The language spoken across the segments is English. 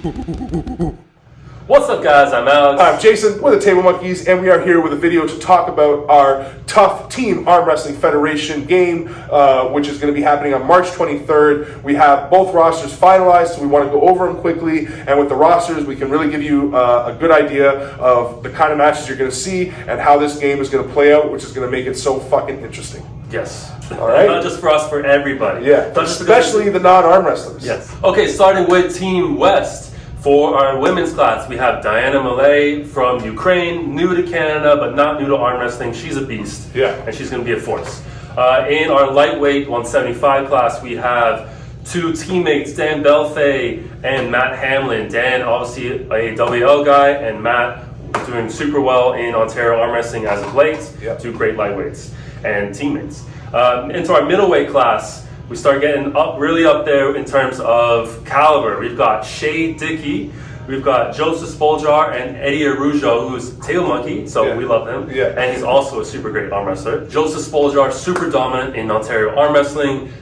What's up, guys? I'm Alex. I'm Jason. We're the Table Monkeys, and we are here with a video to talk about our TAWF Team Arm Wrestling Federation game, which is going to be happening on March 23rd. We have both rosters finalized, so we want to go over them quickly. And with the rosters, we can really give you a good idea of the kind of matches you're going to see and how this game is going to play out, which is going to make it so fucking interesting. Yes. All right. Not just for us, for everybody. Yeah. Especially the non-arm wrestlers. Yes. Okay, starting with Team West. For our women's class, we have Diana Malay from Ukraine, new to Canada, but not new to arm wrestling. She's a beast. Yeah. And she's going to be a force. In our lightweight 175 class, we have two teammates, Dan Belfay and Matt Hamlin. Dan, obviously a WL guy, and Matt doing super well in Ontario arm wrestling as of late. Yep. Two great lightweights and teammates. Into our middleweight class, we start getting really up there in terms of caliber. We've got Shay Dickey, we've got Joseph Spoljar, and Eddie Arujo, who's Tail Monkey, so we love him. Yeah. And he's also a super great arm wrestler. Joseph Spoljar, super dominant in Ontario arm wrestling.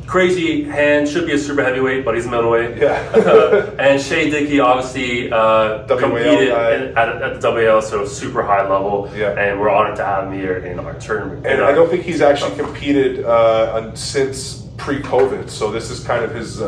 Crazy hand, should be a super heavyweight, but he's a middleweight. Yeah. And Shay Dickey obviously competed at the WL, so super high level. Yeah. And we're honored to have him here in our tournament. And I don't think he's actually competed since pre-COVID, so this is kind of his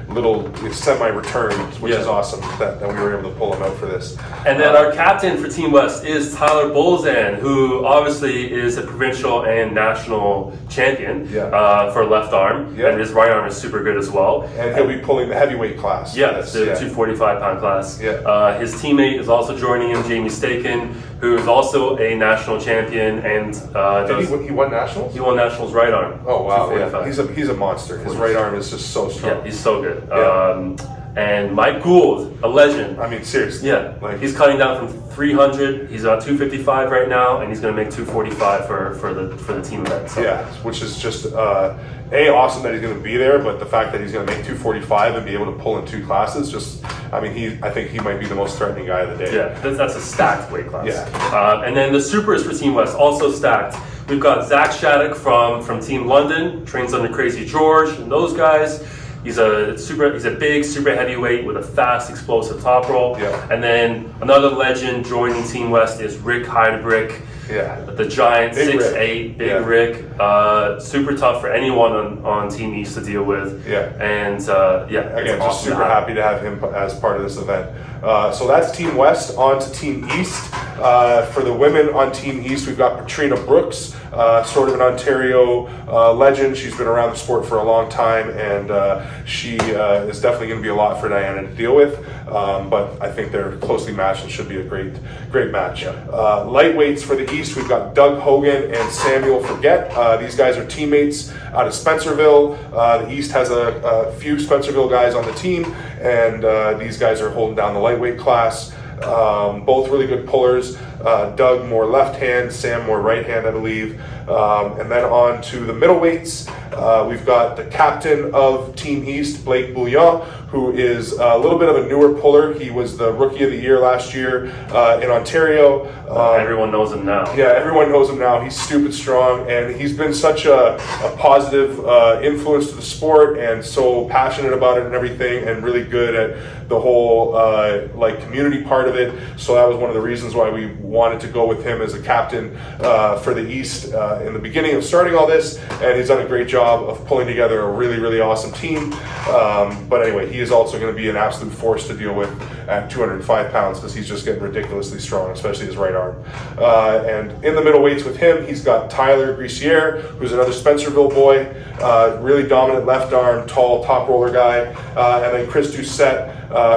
little semi-return, which is awesome that we were able to pull him out for this. And then our captain for Team West is Tyler Bolzan, who obviously is a provincial and national champion for left arm, and his right arm is super good as well. And he'll be pulling the heavyweight class. Yeah, the 245-pound class. Yeah. His teammate is also joining him, Jamie Staken, who is also a national champion, and he won nationals? He won nationals right arm. Oh wow, he's a monster. His right arm is just so strong. Yeah, he's so good. Yeah. And Mike Gould, a legend. I mean, seriously. Yeah, he's cutting down from 300. He's at 255 right now, and he's going to make 245 for the team event. So. Yeah, which is just awesome that he's going to be there, but the fact that he's going to make 245 and be able to pull in two classes, I think he might be the most threatening guy of the day. Yeah, that's a stacked weight class. Yeah. And then the supers for Team West also stacked. We've got Zach Shattuck from Team London, trains under Crazy George, and those guys. He's a big super heavyweight with a fast, explosive top roll. Yeah. And then another legend joining Team West is Rick Heidebrick. Yeah. The giant, 6'8", big Rick. Super tough for anyone on Team East to deal with. Yeah. And again, just super happy to have him as part of this event. So that's Team West. On to Team East. For the women on Team East, we've got Patrina Brooks, sort of an Ontario legend. She's been around the sport for a long time, and she is definitely going to be a lot for Diana to deal with. But I think they're closely matched and should be a great match. Lightweights for the East, we've got Doug Hogan and Samuel Forget. These guys are teammates out of Spencerville. The East has a few Spencerville guys on the team, and these guys are holding down the lightweight class. Both really good pullers. Doug more left hand, Sam more right hand, I believe. And then on to the middleweights. We've got the captain of Team East, Blake Bouillon, who is a little bit of a newer puller. He was the Rookie of the Year last year in Ontario. Everyone knows him now. Yeah, everyone knows him now. He's stupid strong, and he's been such a positive influence to the sport, and so passionate about it and everything, and really good at the whole community part of it. So that was one of the reasons why we wanted to go with him as a captain for the East in the beginning of starting all this, and he's done a great job of pulling together a really, really awesome team. But anyway, he is also going to be an absolute force to deal with at 205 pounds because he's just getting ridiculously strong, especially his right arm. And in the middleweights with him, he's got Tyler Grisier, who's another Spencerville boy, really dominant left arm, tall top roller guy, and then Chris Doucette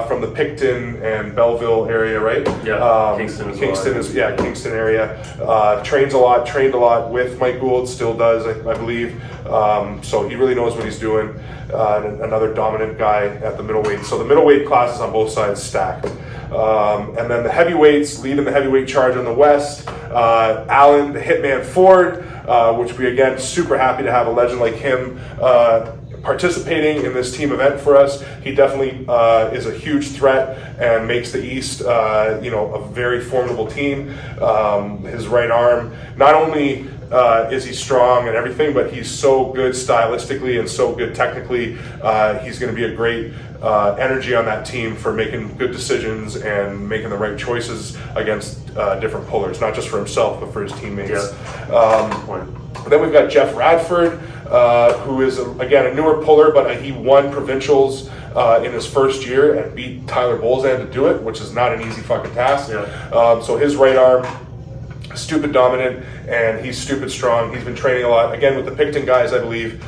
from the Picton and Belleville area, right? Yeah, Kingston Kingston area. Trained a lot with Mike Gould, still does, I believe. So he really knows what he's doing. And another dominant guy at the middleweight. So the middleweight classes on both sides stacked. And then the heavyweights, leading the heavyweight charge on the West, Alan the Hitman Ford, which we again super happy to have a legend like him participating in this team event for us. He definitely is a huge threat and makes the East, a very formidable team. His right arm, not only is he strong and everything, but he's so good stylistically and so good technically. He's going to be a great energy on that team for making good decisions and making the right choices against different pullers, not just for himself, but for his teammates. Then we've got Jeff Radford, who is, again, a newer puller, but he won provincials in his first year and beat Tyler Bolzan to do it, which is not an easy fucking task. So his right arm, stupid dominant, and he's stupid strong. He's been training a lot, again, with the Picton guys, I believe.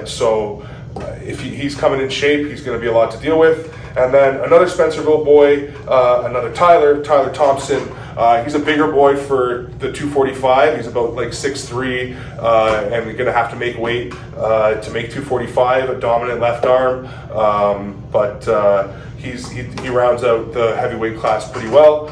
So if he's coming in shape, he's going to be a lot to deal with. And then another Spencerville boy, another Tyler Thompson. He's a bigger boy for the 245. He's about like 6'3", and going to have to make weight to make 245, a dominant left arm. But he rounds out the heavyweight class pretty well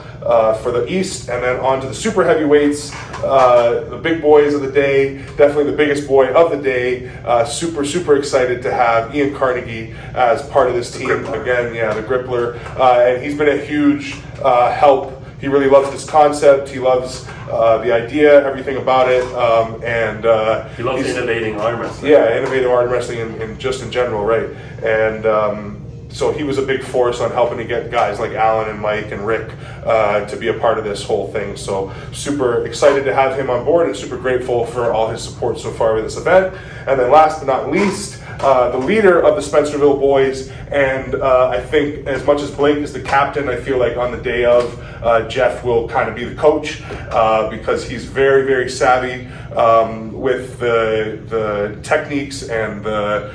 for the East. And then on to the super heavyweights, the big boys of the day, definitely the biggest boy of the day. Super excited to have Ian Carnegie as part of this team. Again, the Grippler. And he's been a huge help. He really loves this concept. He loves the idea, everything about it, and he loves innovating arm wrestling. Yeah, innovative arm wrestling in just in general, right? And so he was a big force on helping to get guys like Alan and Mike and Rick to be a part of this whole thing. So super excited to have him on board and super grateful for all his support so far with this event. And then last but not least, the leader of the Spencerville boys, and I think as much as Blake is the captain, I feel like on the day of, Jeff will kind of be the coach because he's very savvy with the techniques and the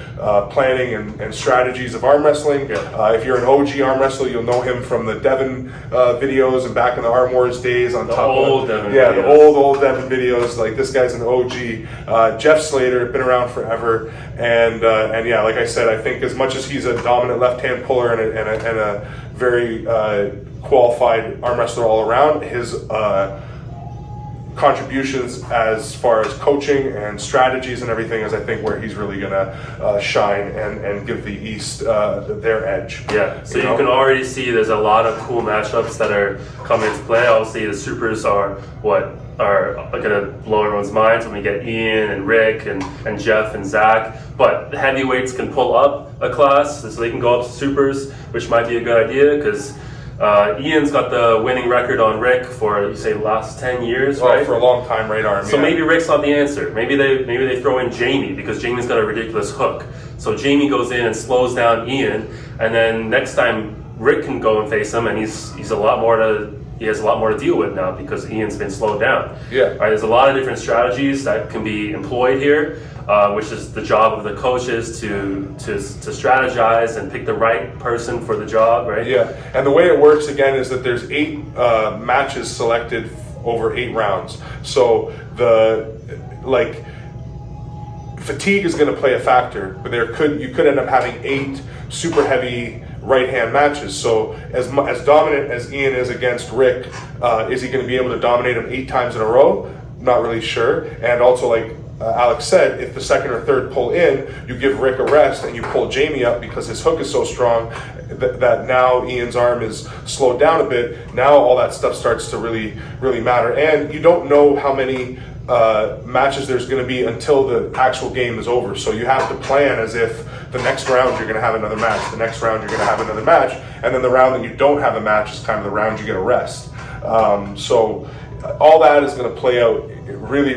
planning and strategies of arm wrestling. If you're an OG arm wrestler, you'll know him from the Devon videos and back in the Arm Wars days on top of the old Devon videos. Like, this guy's an OG. Jeff Slater, been around forever, and yeah, like I said, I think as much as he's a dominant left-hand puller and a very qualified arm wrestler all around, his contributions as far as coaching and strategies and everything is, I think, where he's really gonna shine and give the East their edge. So you can already see there's a lot of cool matchups that are coming into play. Obviously, the supers are what are gonna blow everyone's minds when we get Ian and Rick and Jeff and Zach. But the heavyweights can pull up a class, so they can go up to supers, which might be a good idea because Ian's got the winning record on Rick for, you say, last 10 years, right? For a long time, right arm. So maybe Rick's not the answer. Maybe they throw in Jamie because Jamie's got a ridiculous hook. So Jamie goes in and slows down Ian, and then next time Rick can go and face him, and he has a lot more to deal with now because Ian's been slowed down. Right, there's a lot of different strategies that can be employed here, which is the job of the coaches to strategize and pick the right person for the job, right? And the way it works again is that there's 8 matches selected over 8 rounds. So fatigue is going to play a factor, but you could end up having 8 super heavy right-hand matches. So as dominant as Ian is against Rick, is he going to be able to dominate him 8 times in a row? Not really sure. And also, like Alex said, if the second or third pull in, you give Rick a rest and you pull Jamie up because his hook is so strong that now Ian's arm is slowed down a bit. Now all that stuff starts to really matter. And you don't know how many matches there's going to be until the actual game is over. So you have to plan as if the next round you're going to have another match, the next round you're going to have another match, and then the round that you don't have a match is kind of the round you get a rest. So all that is going to play out really,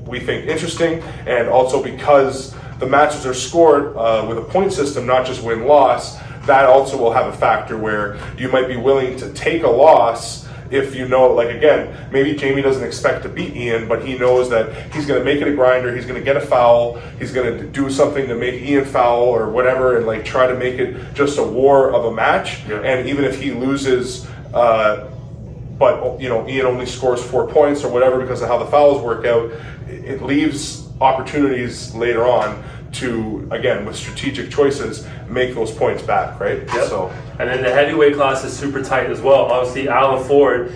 we think, interesting, and also because the matches are scored with a point system, not just win-loss, that also will have a factor where you might be willing to take a loss if you know, like, again, maybe Jamie doesn't expect to beat Ian, but he knows that he's going to make it a grinder, he's going to get a foul, he's going to do something to make Ian foul or whatever, and like try to make it just a war of a match. And even if he loses, but Ian only scores 4 points or whatever because of how the fouls work out, it leaves opportunities later on to, again, with strategic choices, make those points back, right? So, and then the heavyweight class is super tight as well. Obviously, Alan Ford,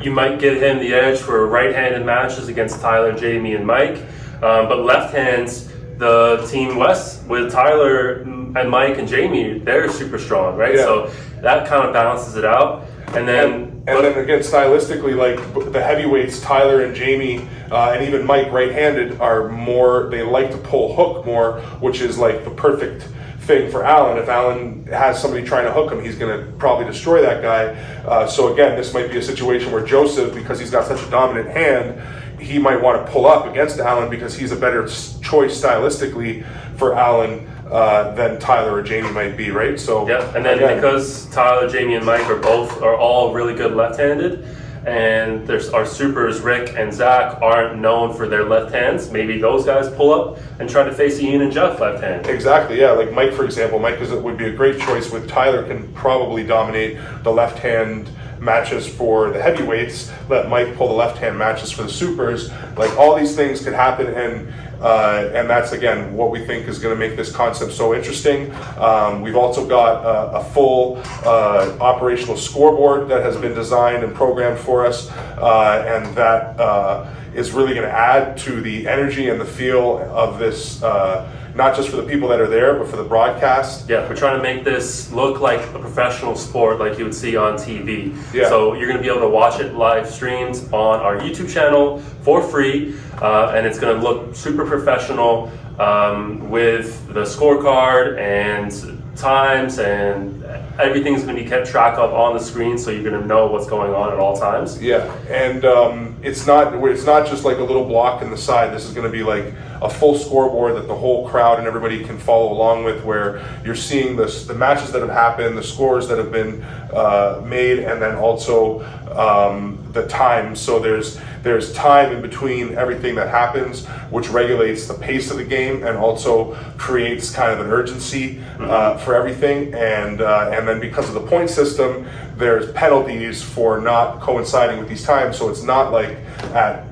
you might give him the edge for right-handed matches against Tyler, Jamie, and Mike. But left hands, the Team West with Tyler and Mike and Jamie, they're super strong, right? So that kind of balances it out. And then And then again, stylistically, like the heavyweights, Tyler and Jamie, and even Mike, right-handed, are more, they like to pull hook more, which is like the perfect thing for Alan. If Alan has somebody trying to hook him, he's going to probably destroy that guy. So again, this might be a situation where Joseph, because he's got such a dominant hand, he might want to pull up against Alan because he's a better choice stylistically for Alan than Tyler or Jamie might be, right? So yeah, and then again, because Tyler, Jamie, and Mike are all really good left-handed, and there's our supers Rick and Zach aren't known for their left hands. Maybe those guys pull up and try to face Ian and Jeff left hand. Exactly, yeah. Like Mike, for example, Mike would be a great choice with Tyler. Can probably dominate the left hand matches for the heavyweights. Let Mike pull the left hand matches for the supers. Like all these things could happen, and that's again what we think is going to make this concept so interesting. We've also got a full operational scoreboard that has been designed and programmed for us, and that is really going to add to the energy and the feel of this. Not just for the people that are there, but for the broadcast. Yeah, we're trying to make this look like a professional sport like you would see on TV. Yeah. So you're going to be able to watch it live streamed on our YouTube channel for free, and it's going to look super professional with the scorecard and times, and everything's going to be kept track of on the screen, so you're going to know what's going on at all times. Yeah, and it's not just like a little block in the side. This is going to be like a full scoreboard that the whole crowd and everybody can follow along with, where you're seeing the matches that have happened, the scores that have been made, and then also the time. So there's time in between everything that happens, which regulates the pace of the game and also creates kind of an urgency for everything. And then because of the point system, there's penalties for not coinciding with these times. So it's not like at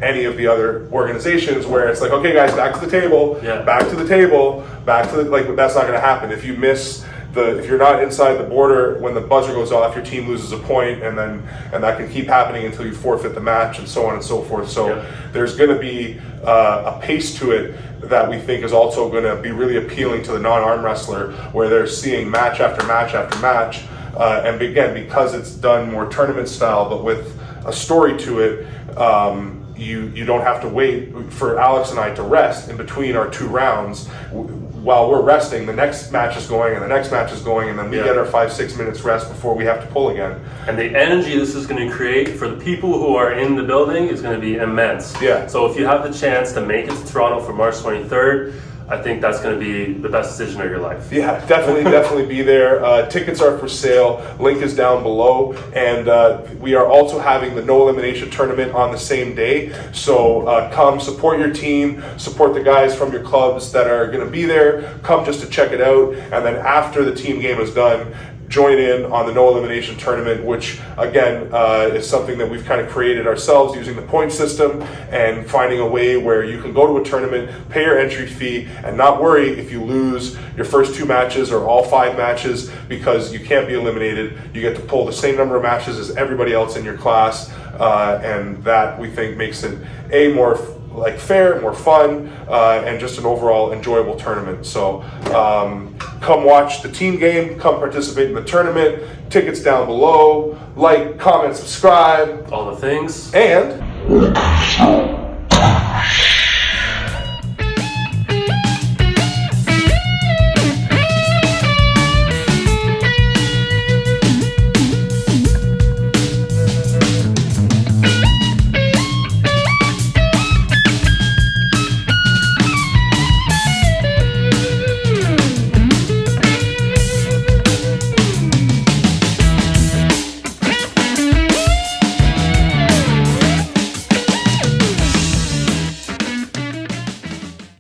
any of the other organizations where it's like, okay guys, back to the table, back to the table, back to the, like, that's not going to happen. If you miss if you're not inside the border when the buzzer goes off, your team loses a point, and that can keep happening until you forfeit the match, and so on and so forth. So there's going to be a pace to it that we think is also going to be really appealing to the non-arm wrestler, where they're seeing match after match after match, and again, because it's done more tournament style, but with a story to it. You don't have to wait for Alex and I to rest in between our 2 rounds. While we're resting, the next match is going, and the next match is going, and then we get our 5-6 minutes rest before we have to pull again. And the energy this is going to create for the people who are in the building is going to be immense. Yeah. So if you have the chance to make it to Toronto for March 23rd, I think that's going to be the best decision of your life. Yeah, definitely be there. Tickets are for sale. Link is down below. And we are also having the no elimination tournament on the same day. So come support your team, support the guys from your clubs that are going to be there. Come just to check it out. And then after the team game is done, join in on the no elimination tournament, which again is something that we've kind of created ourselves using the point system and finding a way where you can go to a tournament, pay your entry fee, and not worry if you lose your first 2 matches or all 5 matches, because you can't be eliminated. You get to pull the same number of matches as everybody else in your class, and that we think makes it more fair, more fun, and just an overall enjoyable tournament. So come watch the team game, come participate in the tournament. Tickets down below. Like, comment, subscribe. All the things. And